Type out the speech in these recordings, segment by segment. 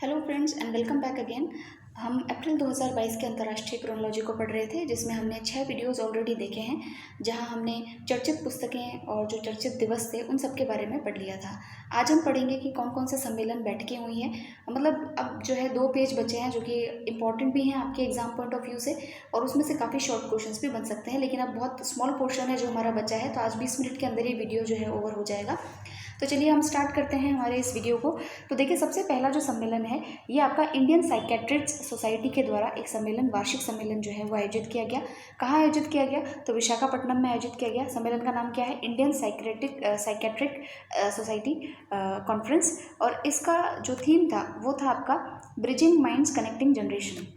Hello friends and welcome back again. हम अप्रैल 2022 के अंतर्राष्ट्रीय क्रोनोलॉजी को पढ़ रहे थे, जिसमें हमने 6 वीडियोस ऑलरेडी देखे हैं, जहां हमने चर्चित पुस्तकें और जो चर्चित दिवस थे उन सब के बारे में पढ़ लिया था। आज हम पढ़ेंगे कि कौन कौन से सम्मेलन बैठकें हुई हैं। मतलब अब जो है 2 पेज बचे हैं जो कि इंपॉर्टेंट भी हैं आपके एग्जाम पॉइंट ऑफ व्यू से, और उसमें से काफ़ी शॉर्ट क्वेश्चंस भी बन सकते हैं। लेकिन अब बहुत स्मॉल पोर्शन है जो हमारा बचा है, तो आज 20 मिनट के अंदर ये वीडियो जो है ओवर हो जाएगा। तो चलिए हम स्टार्ट करते हैं हमारे इस वीडियो को। तो देखिए, सबसे पहला जो सम्मेलन है ये आपका इंडियन साइकेट्रिस्ट सोसाइटी के द्वारा एक सम्मेलन, वार्षिक सम्मेलन जो है वो आयोजित किया गया। कहाँ आयोजित किया गया? तो विशाखापट्टनम में आयोजित किया गया। सम्मेलन का नाम क्या है? Indian psychiatric society conference. और इसका जो थीम था वो था आपका ब्रिजिंग माइंड्स कनेक्टिंग जनरेशन।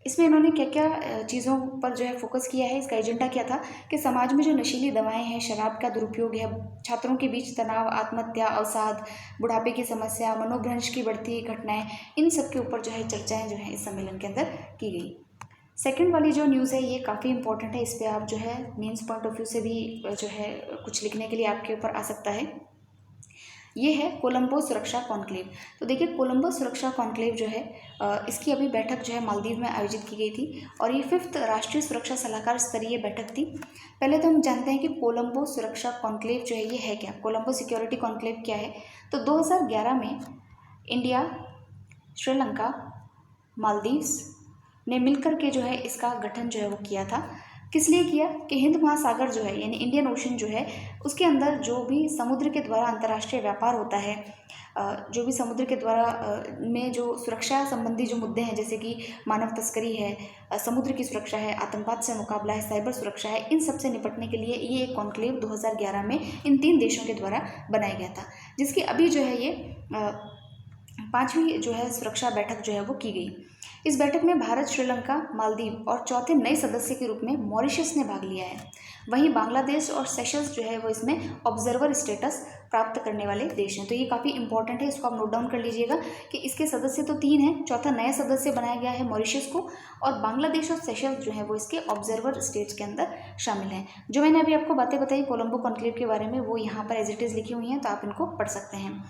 इसमें इन्होंने क्या क्या चीज़ों पर जो है फोकस किया है। इसका एजेंडा क्या था कि समाज में जो नशीली दवाएं हैं, शराब का दुरुपयोग है, छात्रों के बीच तनाव, आत्महत्या, अवसाद, बुढ़ापे की समस्या, मनोभ्रंश की बढ़ती घटनाएं, इन सब के ऊपर जो है चर्चाएं जो है इस सम्मेलन के अंदर की गई। सेकंड वाली जो न्यूज़ है ये काफ़ी इंपॉर्टेंट है। इस पर आप जो है मेंस पॉइंट ऑफ व्यू से भी जो है कुछ लिखने के लिए आपके ऊपर आ सकता है। ये है कोलंबो सुरक्षा कॉन्क्लेव। तो देखिए, कोलंबो सुरक्षा कॉन्क्लेव जो है इसकी अभी बैठक जो है मालदीव में आयोजित की गई थी, और ये 5th राष्ट्रीय सुरक्षा सलाहकार स्तरीय बैठक थी। पहले तो हम जानते हैं कि कोलंबो सुरक्षा कॉन्क्लेव जो है ये है क्या। कोलंबो सिक्योरिटी कॉन्क्लेव क्या है? तो 2011 में इंडिया, श्रीलंका, मालदीव्स ने मिलकर के जो है इसका गठन जो है वो किया था। किस लिए किया? कि हिंद महासागर जो है यानी इंडियन ओशन जो है उसके अंदर जो भी समुद्र के द्वारा अंतर्राष्ट्रीय व्यापार होता है, जो भी समुद्र के द्वारा में जो सुरक्षा संबंधी जो मुद्दे हैं, जैसे कि मानव तस्करी है, समुद्र की सुरक्षा है, आतंकवाद से मुकाबला है, साइबर सुरक्षा है, इन सब से निपटने के लिए ये एक कॉन्क्लेव 2011 में इन 3 देशों के द्वारा बनाया गया था, जिसकी अभी जो है ये 5वीं जो है सुरक्षा बैठक जो है वो की गई। इस बैठक में भारत, श्रीलंका, मालदीव और चौथे नए सदस्य के रूप में मॉरिशस ने भाग लिया है। वहीं बांग्लादेश और सेशल्स जो है वो इसमें ऑब्जर्वर स्टेटस प्राप्त करने वाले देश हैं। तो ये काफ़ी इंपॉर्टेंट है, इसको आप नोट डाउन कर लीजिएगा कि इसके सदस्य तो 3 हैं, चौथा नया सदस्य बनाया गया है मॉरिशस को, और बांग्लादेश और सेशल्स जो है वो इसके ऑब्जर्वर स्टेट्स के अंदर शामिल हैं। जो मैंने अभी आपको बातें बताई कोलंबो कॉन्क्लेव के बारे में, वो यहाँ पर एज इट इज़ लिखी हुई हैं, तो आप इनको पढ़ सकते हैं।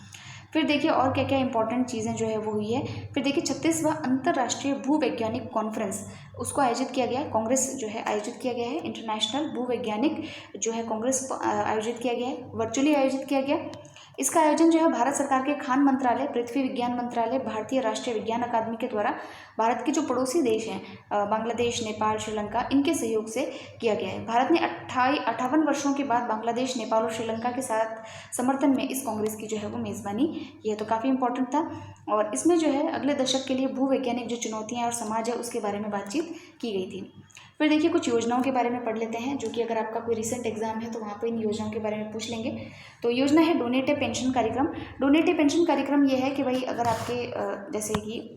फिर देखिए और क्या क्या इंपॉर्टेंट चीज़ें जो है वो हुई है। फिर देखिए 36वां अंतर्राष्ट्रीय भूवैज्ञानिक कॉन्फ्रेंस उसको आयोजित किया गया है, कांग्रेस जो है आयोजित किया गया है। इंटरनेशनल भूवैज्ञानिक जो है कांग्रेस आयोजित किया गया है, वर्चुअली आयोजित किया गया। इसका आयोजन जो है भारत सरकार के खान मंत्रालय, पृथ्वी विज्ञान मंत्रालय, भारतीय राष्ट्रीय विज्ञान अकादमी के द्वारा भारत के जो पड़ोसी देश हैं बांग्लादेश, नेपाल, श्रीलंका, इनके सहयोग से किया गया है। भारत ने 58 वर्षों के बाद बांग्लादेश, नेपाल और श्रीलंका के साथ समर्थन में इस कांग्रेस की जो है वो मेज़बानी की है। तो काफ़ी इंपॉर्टेंट था, और इसमें जो है अगले दशक के लिए भूवैज्ञानिक जो चुनौतियाँ और समाज है उसके बारे में बातचीत की गई थी। फिर देखिए कुछ योजनाओं के बारे में पढ़ लेते हैं, जो कि अगर आपका कोई रिसेंट एग्जाम है तो वहाँ पे इन योजनाओं के बारे में पूछ लेंगे। तो योजना है डोनेटिव पेंशन कार्यक्रम। डोनेटिव पेंशन कार्यक्रम ये है कि भाई अगर आपके जैसे कि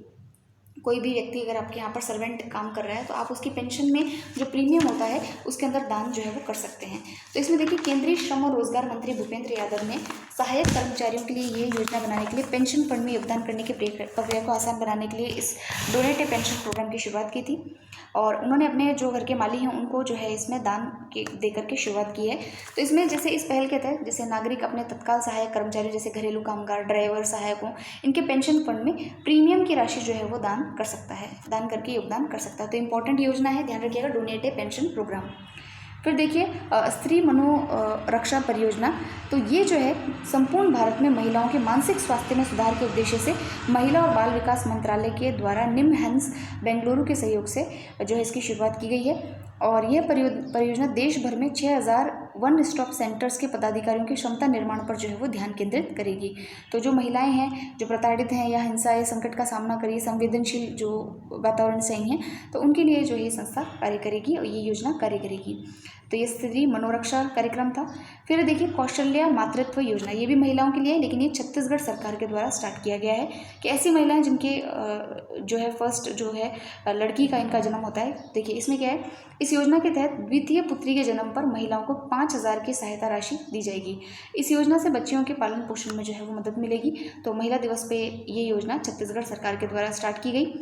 कोई भी व्यक्ति अगर आपके यहाँ पर सर्वेंट काम कर रहा है तो आप उसकी पेंशन में जो प्रीमियम होता है उसके अंदर दान जो है वो कर सकते हैं। तो इसमें देखिए केंद्रीय श्रम और रोजगार मंत्री भूपेंद्र यादव ने सहायक कर्मचारियों के लिए ये योजना बनाने के लिए, पेंशन फंड में योगदान करने की प्रक्रिया को आसान बनाने के लिए इस डोनेटिव पेंशन प्रोग्राम की शुरुआत की थी, और उन्होंने अपने जो घर के माली हैं उनको जो है इसमें दान दे करके शुरुआत की है। तो इसमें जैसे इस पहल के तहत जैसे नागरिक अपने तत्काल सहायक कर्मचारी जैसे घरेलू कामगार, ड्राइवर, सहायकों, इनके पेंशन फंड में प्रीमियम की राशि जो है वो दान कर सकता है, दान करके योगदान कर सकता है। तो इंपॉर्टेंट योजना है, ध्यान रखिएगा, डोनेटिव पेंशन प्रोग्राम। फिर देखिए स्त्री मनोरक्षा परियोजना। तो ये जो है संपूर्ण भारत में महिलाओं के मानसिक स्वास्थ्य में सुधार के उद्देश्य से महिला और बाल विकास मंत्रालय के द्वारा निम्नहंस बेंगलुरु के सहयोग से जो है इसकी शुरुआत की गई है, और यह परियोजना देश भर में 6000 वन स्टॉप सेंटर्स के पदाधिकारियों की क्षमता निर्माण पर जो है वो ध्यान केंद्रित करेगी। तो जो महिलाएं हैं जो प्रताड़ित हैं या हिंसा या संकट का सामना करिए, संवेदनशील जो वातावरण से आई हैं, तो उनके लिए जो ये संस्था कार्य करेगी और ये योजना कार्य करेगी। तो ये स्त्री मनोरक्षा कार्यक्रम था। फिर देखिए कौशल्या मातृत्व योजना, ये भी महिलाओं के लिए है, लेकिन ये छत्तीसगढ़ सरकार के द्वारा स्टार्ट किया गया है कि ऐसी महिलाएं जिनके जो है फर्स्ट जो है लड़की का इनका जन्म होता है। देखिए इसमें क्या है, इस योजना के तहत द्वितीय पुत्री के जन्म पर महिलाओं को 5000 की सहायता राशि दी जाएगी। इस योजना से बच्चियों के पालन पोषण में जो है वो मदद मिलेगी। तो महिला दिवस पे ये योजना छत्तीसगढ़ सरकार के द्वारा स्टार्ट की गई।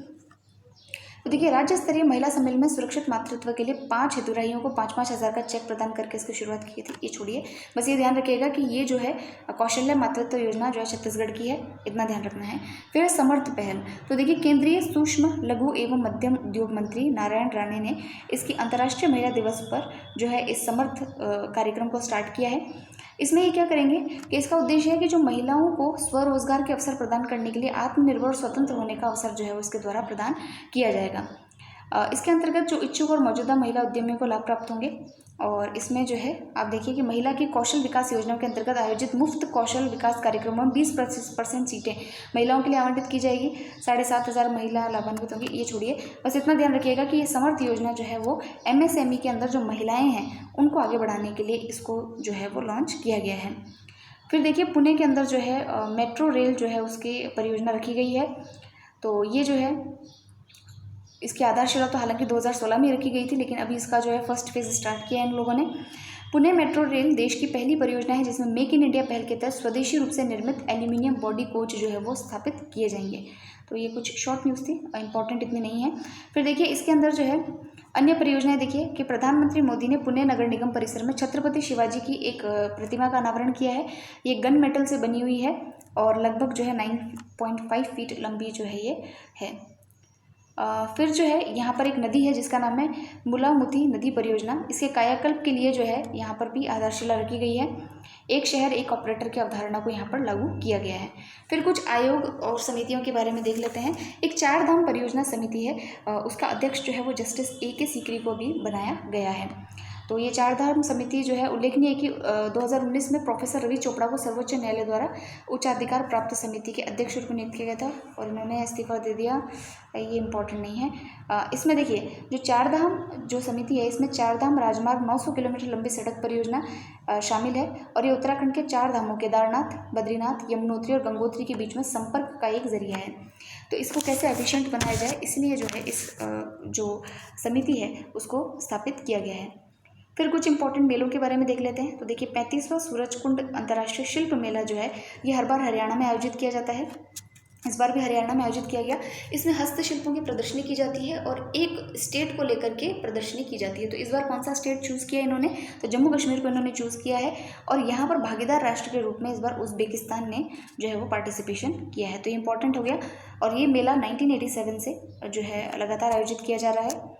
तो देखिए, राज्य स्तरीय महिला सम्मेलन में सुरक्षित मातृत्व के लिए 5 हितग्राहियों को 5-5 हज़ार का चेक प्रदान करके इसकी शुरुआत की थी। ये छोड़िए, बस ये ध्यान रखिएगा कि ये जो है कौशल्य मातृत्व योजना जो है छत्तीसगढ़ की है, इतना ध्यान रखना है। फिर समर्थ पहल, तो देखिए केंद्रीय सूक्ष्म लघु एवं मध्यम उद्योग मंत्री नारायण राणे ने इसकी अंतर्राष्ट्रीय महिला दिवस पर जो है इस समर्थ कार्यक्रम को स्टार्ट किया है। इसमें ये क्या करेंगे कि इसका उद्देश्य है कि जो महिलाओं को स्वरोजगार के अवसर प्रदान करने के लिए आत्मनिर्भर और स्वतंत्र होने का अवसर जो है वो इसके द्वारा प्रदान किया जाएगा। इसके अंतर्गत जो इच्छुक और मौजूदा महिला उद्यमियों को लाभ प्राप्त होंगे। और इसमें जो है आप देखिए कि महिला की कौशल विकास योजना के अंतर्गत आयोजित मुफ्त कौशल विकास कार्यक्रमों में 20% सीटें महिलाओं के लिए आवंटित की जाएगी। 7,500 महिला लाभान्वित होंगी। ये छोड़िए, बस इतना ध्यान रखिएगा कि ये समर्थ योजना जो है वो MSME के अंदर जो महिलाएं हैं उनको आगे बढ़ाने के लिए इसको जो है वो लॉन्च किया गया है। फिर देखिए, पुणे के अंदर जो है मेट्रो रेल जो है उसकी परियोजना रखी गई है। तो ये जो है इसकी आधारशिला तो हालांकि 2016 में रखी गई थी, लेकिन अभी इसका जो है फर्स्ट फेज स्टार्ट किया है इन लोगों ने। पुणे मेट्रो रेल देश की पहली परियोजना है जिसमें मेक इन इंडिया पहल के तहत स्वदेशी रूप से निर्मित एल्यूमिनियम बॉडी कोच जो है वो स्थापित किए जाएंगे। तो ये कुछ शॉर्ट न्यूज़ थी, इंपॉर्टेंट इतनी नहीं है। फिर देखिए इसके अंदर जो है अन्य परियोजनाएं देखिए कि प्रधानमंत्री मोदी ने पुणे नगर निगम परिसर में छत्रपति शिवाजी की एक प्रतिमा का अनावरण किया है। ये गन मेटल से बनी हुई है और लगभग जो है 9.5 फीट लंबी जो है ये है। फिर जो है यहाँ पर एक नदी है जिसका नाम है मुलामुती नदी परियोजना। इसके कायाकल्प के लिए जो है यहाँ पर भी आधारशिला रखी गई है। एक शहर एक ऑपरेटर की अवधारणा को यहाँ पर लागू किया गया है। फिर कुछ आयोग और समितियों के बारे में देख लेते हैं। एक 4 धाम परियोजना समिति है, उसका अध्यक्ष जो है वो जस्टिस A.K. सीकरी को भी बनाया गया है। तो ये 4 धाम समिति जो है उल्लेखनीय है कि 2019 में प्रोफेसर रवि चोपड़ा को सर्वोच्च न्यायालय द्वारा उच्चाधिकार प्राप्त समिति के अध्यक्ष रूप में नियुक्त किया गया था और इन्होंने इस्तीफा दे दिया। ये इंपॉर्टेंट नहीं है। इसमें देखिए जो 4 धाम जो समिति है इसमें 4 धाम राजमार्ग 900 किलोमीटर लंबी सड़क परियोजना शामिल है और ये उत्तराखंड के 4 धामों केदारनाथ, बद्रीनाथ, यमुनोत्री और गंगोत्री के बीच में संपर्क का एक जरिया है। तो इसको कैसे एफिशिएंट बनाया जाए इसलिए जो है इस जो समिति है उसको स्थापित किया गया है। फिर कुछ इंपॉर्टेंट मेलों के बारे में देख लेते हैं। तो देखिए 35वां सूरजकुंड अंतर्राष्ट्रीय शिल्प मेला जो है ये हर बार हरियाणा में आयोजित किया जाता है। इस बार भी हरियाणा में आयोजित किया गया। इसमें हस्तशिल्पों की प्रदर्शनी की जाती है और एक स्टेट को लेकर के प्रदर्शनी की जाती है। तो इस बार कौन सा स्टेट चूज़ किया इन्होंने, तो जम्मू कश्मीर को इन्होंने चूज़ किया है और यहाँ पर भागीदार राष्ट्र के रूप में इस बार उज़्बेकिस्तान ने जो है वो पार्टिसिपेशन किया है। तो ये इंपॉर्टेंट हो गया और ये मेला 1987 से जो है लगातार आयोजित किया जा रहा है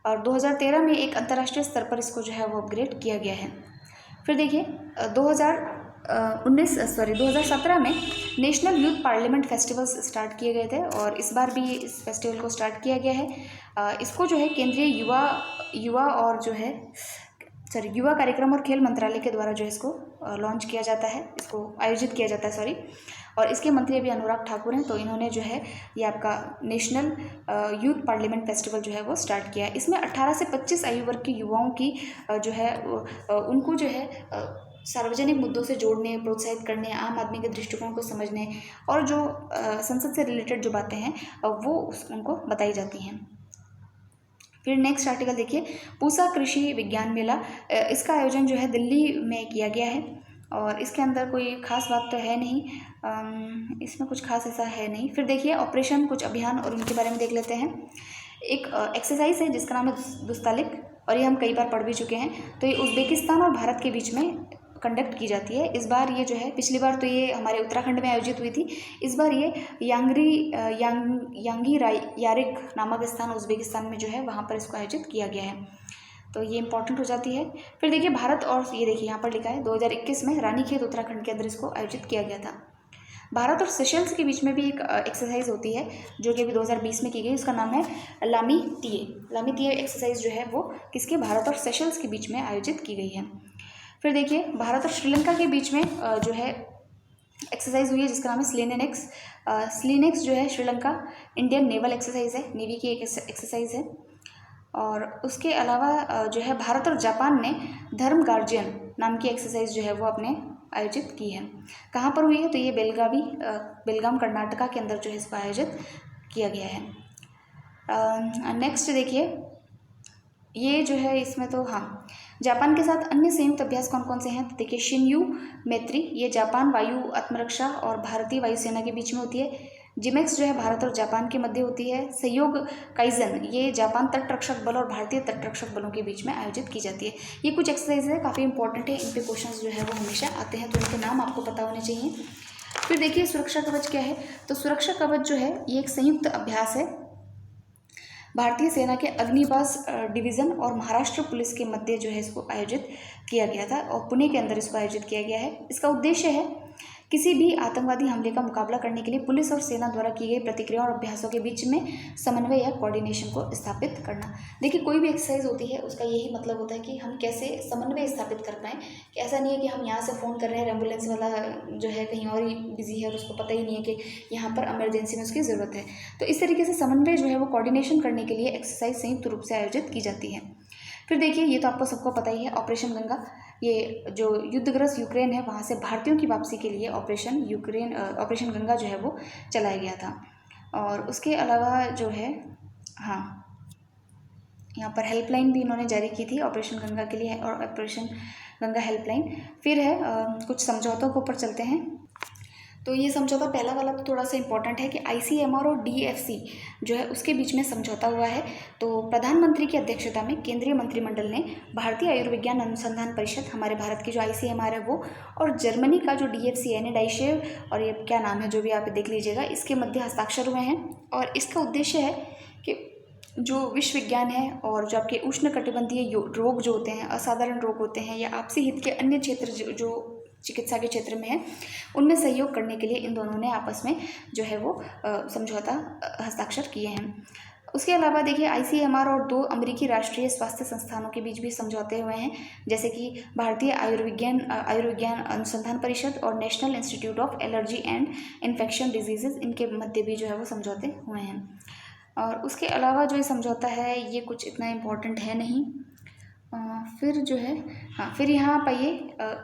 और 2013 में एक अंतर्राष्ट्रीय स्तर पर इसको जो है वो अपग्रेड किया गया है। फिर देखिए 2017 में national youth parliament festivals start किए गए थे और इस बार भी इस फेस्टिवल को स्टार्ट किया गया है। इसको जो है केंद्रीय युवा कार्यक्रम और खेल मंत्रालय के द्वारा जो है इसको लॉन्च किया जाता है, इसको आयोजित किया जाता है और इसके मंत्री अभी अनुराग ठाकुर हैं। तो इन्होंने जो है ये आपका नेशनल यूथ पार्लियामेंट फेस्टिवल जो है वो स्टार्ट किया है। इसमें 18 से 25 आयु वर्ग के युवाओं की जो है उनको जो है सार्वजनिक मुद्दों से जोड़ने, प्रोत्साहित करने, आम आदमी के दृष्टिकोण को समझने और जो संसद से रिलेटेड जो बातें हैं वो उनको बताई जाती हैं। फिर नेक्स्ट आर्टिकल देखिए पूसा कृषि विज्ञान मेला। इसका आयोजन जो है दिल्ली में किया गया है और इसके अंदर कोई खास बात तो है नहीं, इसमें कुछ खास ऐसा है नहीं। फिर देखिए ऑपरेशन कुछ अभियान और उनके बारे में देख लेते हैं। एक एक्सरसाइज है जिसका नाम है दुस्तालिक और ये हम कई बार पढ़ भी चुके हैं। तो ये उज़्बेकिस्तान और भारत के बीच में कंडक्ट की जाती है। इस बार ये जो है पिछली बार तो ये हमारे उत्तराखंड में आयोजित हुई थी, इस बार ये यांगी यारिग नामक स्थान उज़्बेकिस्तान में जो है वहाँ पर इसको आयोजित किया गया है। तो ये इंपॉर्टेंट हो जाती है। फिर देखिए भारत और ये देखिए यहाँ पर लिखा है 2021 में रानीखेत उत्तराखंड के अंदर इसको आयोजित किया गया था। भारत और सेशल्स के बीच में भी एक एक्सरसाइज होती है जो कि अभी 2020 में की गई, उसका नाम है लामी तीये एक्सरसाइज जो है वो किसके, भारत और सेशल्स के बीच में आयोजित की गई है। फिर देखिए भारत और श्रीलंका के बीच में जो है एक्सरसाइज हुई है जिसका नाम है स्लीनेक्स। स्लीनेक्स जो है श्रीलंका इंडियन नेवल एक्सरसाइज है, नेवी की एक एक्सरसाइज है। और उसके अलावा जो है भारत और जापान ने धर्म गार्जियन नाम की एक्सरसाइज जो है वो अपने आयोजित की है। कहाँ पर हुई है, तो ये बेलगाम कर्नाटका के अंदर जो है इसको आयोजित किया गया है। नेक्स्ट देखिए ये जो है इसमें तो हाँ जापान के साथ अन्य संयुक्त अभ्यास कौन कौन से हैं, तो देखिए शिन्यू मैत्री, ये जापान वायु आत्मरक्षा और भारतीय वायुसेना के बीच में होती है। जिमेक्स जो है भारत और जापान के मध्य होती है। सहयोग काइजन ये जापान तटरक्षक बल और भारतीय तटरक्षक बलों के बीच में आयोजित की जाती है। ये कुछ एक्सरसाइज है, काफ़ी इंपॉर्टेंट है, इन पे क्वेश्चंस जो है वो हमेशा आते हैं, तो इनके नाम आपको पता होने चाहिए। फिर देखिए सुरक्षा कवच क्या है। तो सुरक्षा कवच जो है ये एक संयुक्त अभ्यास है भारतीय सेना के अग्निबाज डिवीज़न और महाराष्ट्र पुलिस के मध्य जो है इसको आयोजित किया गया था और पुणे के अंदर इसको आयोजित किया गया है। इसका उद्देश्य है किसी भी आतंकवादी हमले का मुकाबला करने के लिए पुलिस और सेना द्वारा की गई प्रतिक्रिया और अभ्यासों के बीच में समन्वय या कोऑर्डिनेशन को स्थापित करना। देखिए कोई भी एक्सरसाइज होती है उसका यही मतलब होता है कि हम कैसे समन्वय स्थापित कर पाएँ, कि ऐसा नहीं है कि हम यहाँ से फ़ोन कर रहे हैं, एम्बुलेंस वाला जो है कहीं और ही बिजी है और उसको पता ही नहीं है कि यहाँ पर इमरजेंसी में उसकी ज़रूरत है। तो इस तरीके से समन्वय जो है वो कोऑर्डिनेशन करने के लिए एक्सरसाइज संयुक्त रूप से आयोजित की जाती है। फिर देखिए ये तो आपको सबको पता ही है, ऑपरेशन गंगा। ये जो युद्धग्रस्त यूक्रेन है वहाँ से भारतीयों की वापसी के लिए ऑपरेशन गंगा जो है वो चलाया गया था। और उसके अलावा जो है हाँ, यहाँ पर हेल्पलाइन भी इन्होंने जारी की थी ऑपरेशन गंगा के लिए और ऑपरेशन गंगा हेल्पलाइन। फिर है कुछ समझौतों के ऊपर चलते हैं। तो ये समझौता पहला वाला तो थोड़ा सा इंपॉर्टेंट है कि ICMR और DFC जो है उसके बीच में समझौता हुआ है। तो प्रधानमंत्री की अध्यक्षता में केंद्रीय मंत्रिमंडल ने भारतीय आयुर्विज्ञान अनुसंधान परिषद, हमारे भारत की जो ICMR है वो, और जर्मनी का जो DFC है यानी डाइशेव, और ये क्या नाम है जो भी आप देख लीजिएगा, इसके मध्य हस्ताक्षर हुए हैं। और इसका उद्देश्य है कि जो विश्व विज्ञान है और जो आपके उष्णकटिबंधीय रोग जो होते हैं, असाधारण रोग होते हैं, या आपसी हित के अन्य क्षेत्र जो चिकित्सा के क्षेत्र में है, उनमें सहयोग करने के लिए इन दोनों ने आपस में जो है वो समझौता हस्ताक्षर किए हैं। उसके अलावा देखिए ICMR और 2 अमेरिकी राष्ट्रीय स्वास्थ्य संस्थानों के बीच भी समझौते हुए हैं, जैसे कि भारतीय आयुर्विज्ञान अनुसंधान परिषद और national institute of allergy and infection diseases, इनके मध्य भी जो है वो समझौते हुए हैं। और उसके अलावा जो ये समझौता है ये कुछ इतना इम्पोर्टेंट है नहीं। फिर जो है फिर यहाँ पाइए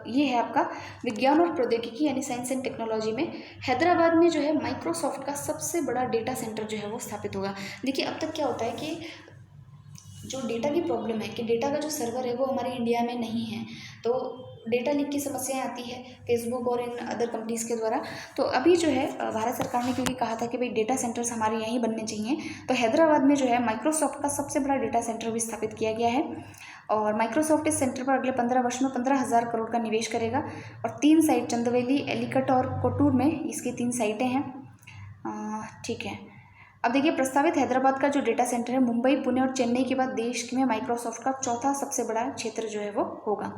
ये है आपका विज्ञान और प्रौद्योगिकी यानी साइंस एंड टेक्नोलॉजी में हैदराबाद में जो है माइक्रोसॉफ्ट का सबसे बड़ा डेटा सेंटर जो है वो स्थापित होगा। देखिए अब तक क्या होता है कि जो डेटा की प्रॉब्लम है कि डेटा का जो सर्वर है वो हमारे इंडिया में नहीं है, तो डेटा लीक की समस्याएं आती है फेसबुक और इन अदर कंपनीज़ के द्वारा। तो अभी जो है भारत सरकार ने क्योंकि कहा था कि भाई डेटा सेंटर्स हमारे यहीं बनने चाहिए, तो हैदराबाद में जो है माइक्रोसॉफ्ट का सबसे बड़ा डेटा सेंटर भी स्थापित किया गया है। और माइक्रोसॉफ्ट इस सेंटर पर अगले 15 वर्ष में 15,000 करोड़ का निवेश करेगा। और 3 साइट चंदवेली, एलिकट और कोटूर में इसकी 3 साइटें हैं। ठीक है, अब देखिए प्रस्तावित हैदराबाद का जो डेटा सेंटर है मुंबई, पुणे और चेन्नई के बाद देश में माइक्रोसॉफ्ट का चौथा सबसे बड़ा क्षेत्र जो है वो होगा।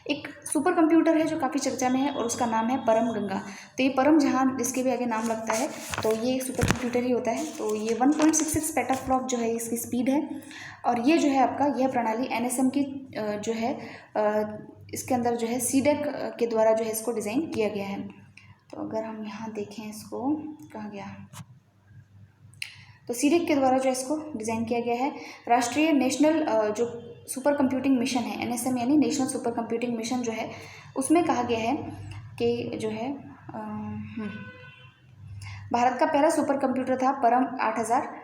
एक सुपर कंप्यूटर है जो काफ़ी चर्चा में है और उसका नाम है परम गंगा। तो ये परम जहाँ जिसके भी आगे नाम लगता है तो ये सुपर कंप्यूटर ही होता है। तो ये 1.66 पेटाफ्लॉप जो है इसकी स्पीड है। और ये जो है आपका यह प्रणाली NSM की जो है इसके अंदर जो है CDEC के द्वारा जो है इसको डिज़ाइन किया गया है। तो अगर हम यहाँ देखें इसको, कहाँ गया, तो CDEC के द्वारा जो इसको डिज़ाइन किया गया है। राष्ट्रीय नेशनल जो सुपर कंप्यूटिंग मिशन है NSM यानी नेशनल सुपर कंप्यूटिंग मिशन जो है उसमें कहा गया है कि जो है भारत का पहला सुपर कंप्यूटर था परम 8000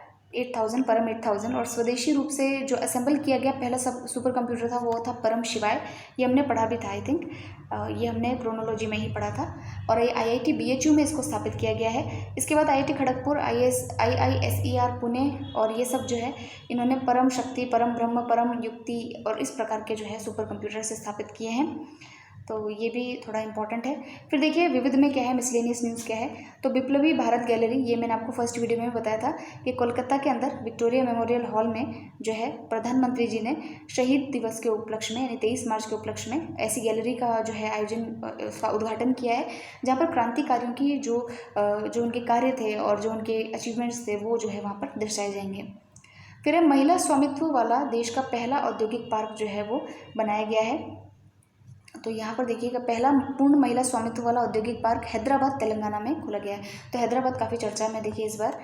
और स्वदेशी रूप से जो असेंबल किया गया पहला सुपर कंप्यूटर था वो था परम शिवाय। ये हमने पढ़ा भी था, आई थिंक ये हमने क्रोनोलॉजी में ही पढ़ा था। और ये IIT BHU में इसको स्थापित किया गया है। इसके बाद IIT खड़गपुर, IISER पुणे और ये सब जो है इन्होंने परम शक्ति, परम ब्रह्म, परम युक्ति और इस प्रकार के जो है सुपर कंप्यूटर से स्थापित किए हैं। तो ये भी थोड़ा इंपॉर्टेंट है। फिर देखिए विविध में क्या है, मिसलेनियस न्यूज़ क्या है। तो विप्लवी भारत गैलरी, ये मैंने आपको फर्स्ट वीडियो में बताया था कि कोलकाता के अंदर विक्टोरिया मेमोरियल हॉल में जो है प्रधानमंत्री जी ने शहीद दिवस के उपलक्ष्य में यानी 23 मार्च के उपलक्ष्य में ऐसी गैलरी का जो है आयोजन, उसका उद्घाटन किया है जहाँ पर क्रांतिकारियों की जो उनके कार्य थे और जो उनके अचीवमेंट्स थे वो जो है वहाँ पर दर्शाए जाएंगे। फिर है महिला स्वामित्व वाला देश का पहला औद्योगिक पार्क जो है वो बनाया गया है। तो यहाँ पर देखिएगा पहला पूर्ण महिला स्वामित्व वाला औद्योगिक पार्क हैदराबाद तेलंगाना में खुला गया है। तो हैदराबाद काफ़ी चर्चा में देखिए इस बार,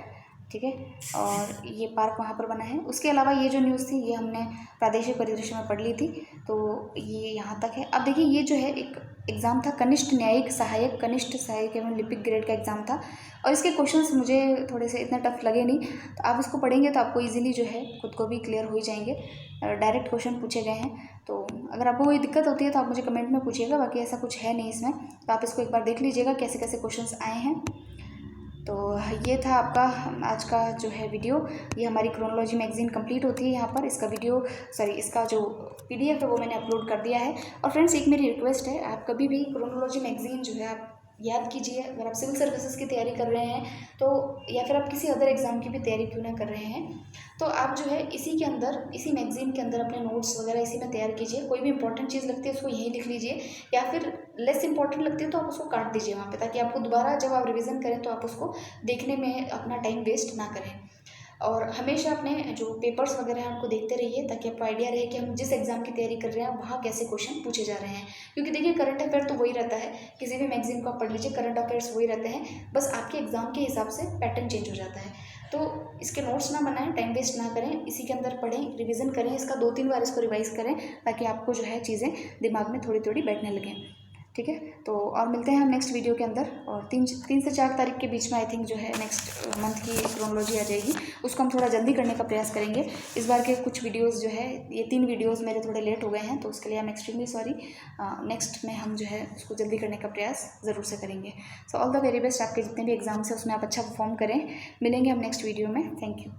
ठीक है, और ये पार्क वहाँ पर बना है। उसके अलावा ये जो न्यूज़ थी ये हमने प्रादेशिक परिदृश्य में पढ़ ली थी, तो ये यहाँ तक है। अब देखिए ये जो है एक एग्ज़ाम था कनिष्ठ सहायक एवं लिपिक ग्रेड का एग्ज़ाम था और इसके क्वेश्चंस मुझे थोड़े से इतना टफ लगे नहीं। तो आप इसको पढ़ेंगे तो आपको इजीली जो है खुद को भी क्लियर हो ही जाएंगे। डायरेक्ट क्वेश्चन पूछे गए हैं, तो अगर आपको कोई दिक्कत होती है तो आप मुझे कमेंट में पूछिएगा, बाकी ऐसा कुछ है नहीं इसमें। तो आप इसको एक बार देख लीजिएगा कैसे कैसे क्वेश्चंस आए हैं। तो ये था आपका आज का जो है वीडियो। ये हमारी क्रोनोलॉजी मैगज़ीन कंप्लीट होती है यहाँ पर। इसका इसका जो PDF है वो मैंने अपलोड कर दिया है। और फ्रेंड्स, एक मेरी रिक्वेस्ट है, आप कभी भी क्रोनोलॉजी मैगज़ीन जो है आप याद कीजिए। अगर आप सिविल सर्विसेज की तैयारी कर रहे हैं तो, या फिर आप किसी अदर एग्ज़ाम की भी तैयारी क्यों ना कर रहे हैं, तो आप जो है इसी के अंदर, इसी मैगज़ीन के अंदर अपने नोट्स वगैरह इसी में तैयार कीजिए। कोई भी इंपॉर्टेंट चीज़ लगती है उसको यहीं लिख लीजिए, या फिर लेस इंपॉर्टेंट लगती है तो आप उसको काट दीजिए वहाँ पे, ताकि आपको दोबारा जब आप रिवीजन करें तो आप उसको देखने में अपना टाइम वेस्ट ना करें। और हमेशा अपने जो पेपर्स वगैरह हैं उनको देखते रहिए, ताकि आपको आइडिया रहे कि हम जिस एग्ज़ाम की तैयारी कर रहे हैं वहाँ कैसे क्वेश्चन पूछे जा रहे हैं। क्योंकि देखिए, करंट अफेयर तो वही रहता है, किसी भी मैगज़ीन को आप पढ़ लीजिए, करंट अफेयर्स वही रहते हैं, बस आपके एग्ज़ाम के हिसाब से पैटर्न चेंज हो जाता है। तो इसके नोट्स ना बनाएं, टाइम वेस्ट ना करें, इसी के अंदर पढ़ें, रिवीजन करें, इसका 2-3 बार इसको रिवाइज करें, ताकि आपको जो है चीज़ें दिमाग में थोड़ी थोड़ी बैठने लगें। ठीक है, तो और मिलते हैं हम नेक्स्ट वीडियो के अंदर। और 3 से 4 तारीख के बीच में आई थिंक जो है नेक्स्ट मंथ की क्रोनोलॉजी आ जाएगी, उसको हम थोड़ा जल्दी करने का प्रयास करेंगे। इस बार के कुछ वीडियोस जो है, ये 3 वीडियोस मेरे थोड़े लेट हो गए हैं, तो उसके लिए I am extremely sorry. Next में हम जो है उसको जल्दी करने का प्रयास ज़रूर से करेंगे। So all the very best. आपके जितने भी एग्जाम्स हैं उसमें आप अच्छा परफॉर्म करें। मिलेंगे हम नेक्स्ट वीडियो में। Thank you.